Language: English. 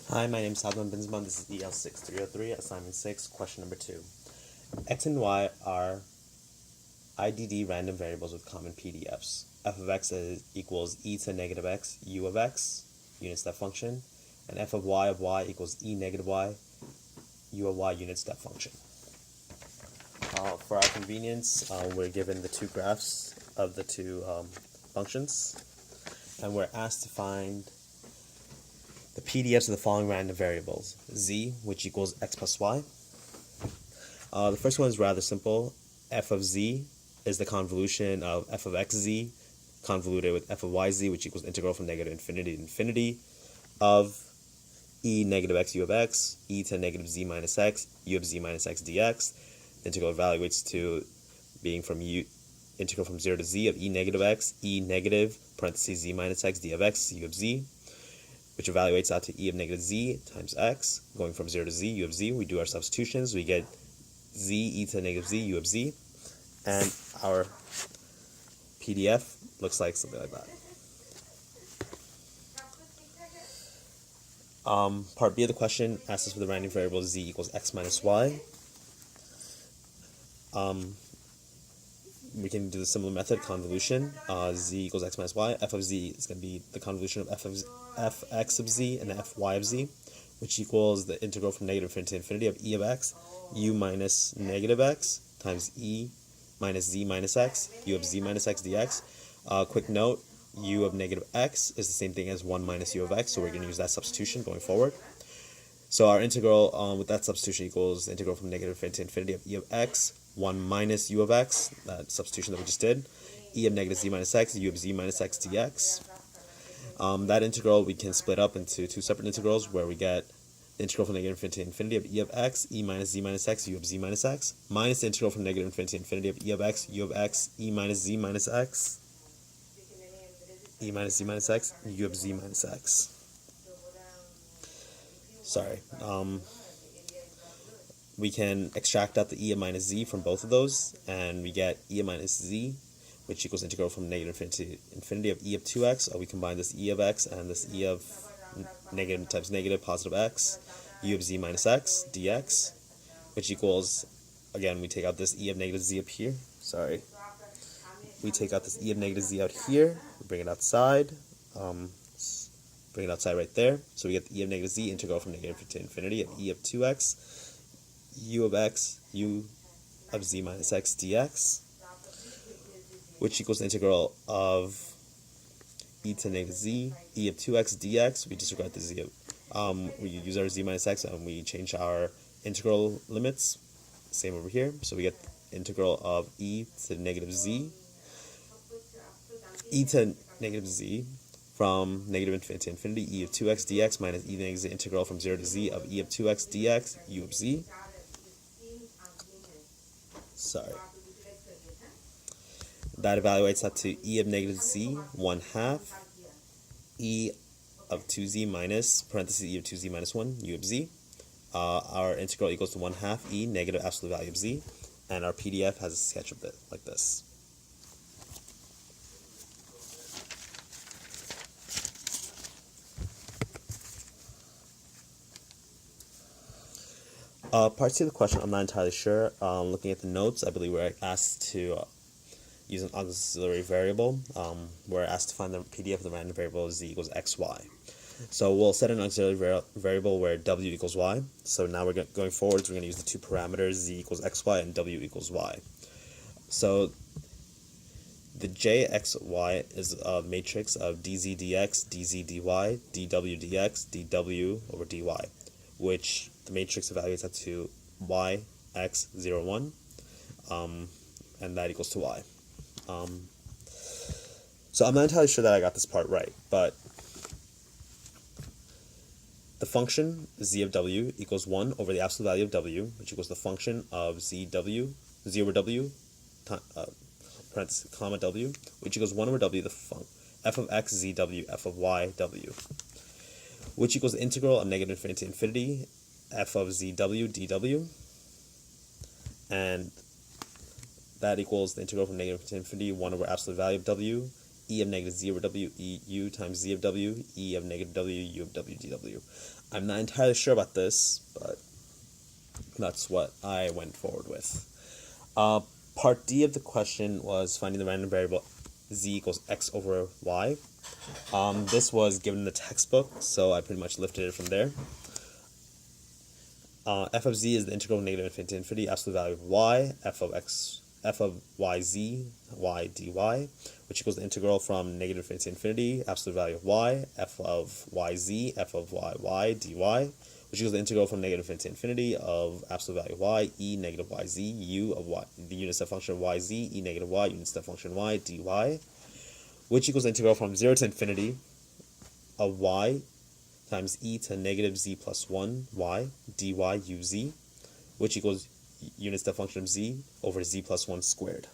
Hi, my name is Sadman Binzaman. This is EL6303, assignment 6, question number 2. X and Y are IDD random variables with common PDFs. F of x equals e to negative x, u of x, unit step function, and f of y equals e negative y, u of y, unit step function. For our convenience, we're given the two graphs of the two functions, and we're asked to find the PDFs of the following random variables: z, which equals x plus y. The first one is rather simple. F of z is the convolution of f of xz convoluted with f of yz, which equals integral from negative infinity to infinity of e negative x u of x, e to negative z minus x, u of z minus x dx. The integral evaluates to being from integral from 0 to z of e negative x, e negative, parentheses z minus x d of x, u of z, which evaluates out to e of negative z times x, going from 0 to z, u of z. We do our substitutions. We get z e to negative z, u of z, and our PDF looks like something like that. Part B of the question asks us for the random variable z equals x minus y. We can do the similar method, convolution. Z equals x minus y. F of z is going to be the convolution of fx of z and fy of z, which equals the integral from negative infinity to infinity of e of x, u minus negative x times e minus z minus x, u of z minus x dx. Quick note, u of negative x is the same thing as 1 minus u of x, so we're going to use that substitution going forward. So our integral with that substitution equals the integral from negative infinity to infinity of e of x, 1 minus u of x, that substitution that we just did, e of negative z minus x, u of z minus x dx. That integral we can split up into two separate integrals where we get the integral from negative infinity to infinity of e of x, e minus z minus x, u of z minus x, minus the integral from negative infinity to infinity of e of x, u of x, e minus z minus x, e minus z minus x, u of z minus x. Sorry. We can extract out the e of minus z from both of those, and we get e of minus z, which equals integral from negative infinity to infinity of e of 2x. We combine this e of x and this e of negative times negative positive x, u of z minus x dx, which equals, again, we take out this e of negative z up here. Sorry. We take out this e of negative z out here, we bring it outside, bring it outside right there. So we get the e of negative z, integral from negative to infinity of e of 2x, u of x, u of z minus x dx, which equals the integral of e to negative z, e of 2x dx. We disregard the z of, we use our z minus x and we change our integral limits. Same over here. So we get the integral of e to negative z, e to negative z from negative infinity to infinity, e of 2x dx minus e to negative z integral from 0 to z of e of 2x dx, u of z. Sorry. That evaluates out to e of negative z, 1/2, e of 2z minus, parentheses, e of 2z minus 1, u of z. Our integral equals to 1/2 e, negative absolute value of z, and our PDF has a sketch of it like this. Part C of the question, I'm not entirely sure. Looking at the notes, I believe we're asked to use an auxiliary variable. We're asked to find the PDF of the random variable z equals xy. So we'll set an auxiliary variable where w equals y. So now we're going forwards, we're going to use the two parameters z equals xy and w equals y. So the jxy is a matrix of dz dx, dz dy, dw dx, dw over dy, which the matrix evaluates out to y, x, 0, 1, and that equals to y. So I'm not entirely sure that I got this part right, but the function z of w equals 1 over the absolute value of w, which equals the function of z over w, parenthesis, comma w, which equals 1 over w, the f of x z w, f of y w, which equals the integral of negative infinity to infinity, f of zw dw, and that equals the integral from negative to infinity, 1 over absolute value of w, e of negative z over w, e u times z of w, e of negative w, u of w dw. I'm not entirely sure about this, but that's what I went forward with. Part D of the question was finding the random variable z equals x over y. This was given in the textbook, so I pretty much lifted it from there. F of z is the integral of negative infinity to infinity, absolute value of y, f of yz, y dy, which equals the integral from negative infinity to infinity, absolute value of y, f of yz, f of y dy, which equals the integral from negative infinity to infinity of absolute value of y, e negative yz, u of y, the unit step function of yz, e negative y, unit step function y dy, which equals the integral from 0 to infinity of y times e to negative z plus 1 y dy uz, which equals unit step function of z over z plus 1 squared.